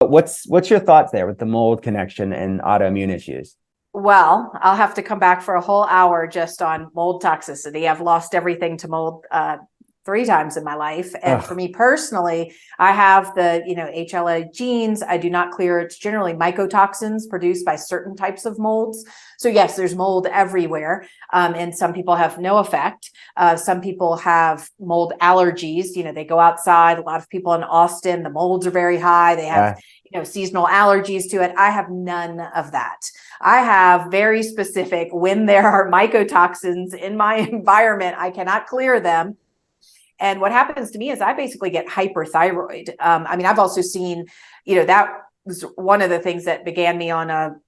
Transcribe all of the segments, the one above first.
what's your thoughts there with the mold connection and autoimmune issues? Well, I'll have to come back for a whole hour just on mold toxicity. I've lost everything to mold 3 times in my life. And for me personally, I have the, HLA genes. I do not clear. It's generally mycotoxins produced by certain types of molds. So yes, there's mold everywhere. And some people have no effect. Some people have mold allergies. They go outside. A lot of people in Austin, the molds are very high. They have, seasonal allergies to it. I have none of that. I have very specific, when there are mycotoxins in my environment, I cannot clear them. And what happens to me is I basically get hyperthyroid. I've also seen, that was one of the things that began me on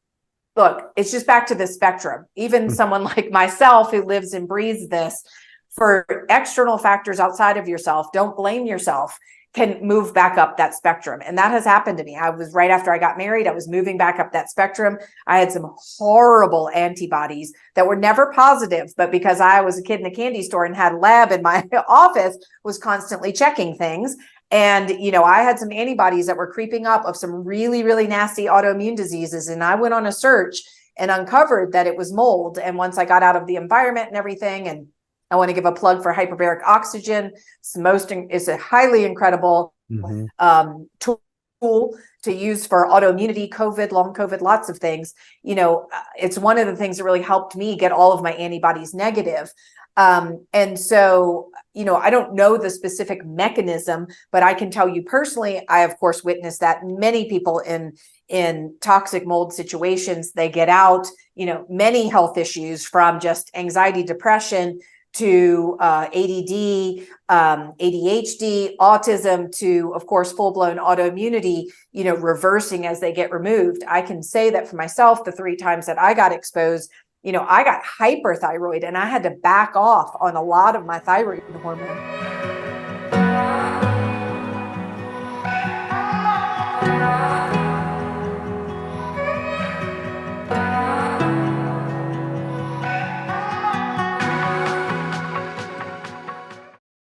look, it's just back to the spectrum. Even someone like myself who lives and breathes this, for external factors outside of yourself, don't blame yourself, can move back up that spectrum. And that has happened to me. I was right after I got married, I was moving back up that spectrum. I had some horrible antibodies that were never positive, but because I was a kid in a candy store and had a lab in my office, was constantly checking things. And, I had some antibodies that were creeping up of some really, really nasty autoimmune diseases. And I went on a search and uncovered that it was mold. And once I got out of the environment and everything, and I want to give a plug for hyperbaric oxygen. It's a highly incredible tool to use for autoimmunity, COVID, long COVID, lots of things. It's one of the things that really helped me get all of my antibodies negative. And so, I don't know the specific mechanism, but I can tell you personally, I of course witnessed that many people in toxic mold situations, they get out, many health issues from just anxiety, depression, to ADD, ADHD, autism, to, of course, full-blown autoimmunity, reversing as they get removed. I can say that for myself, the 3 times that I got exposed, I got hyperthyroid and I had to back off on a lot of my thyroid hormone.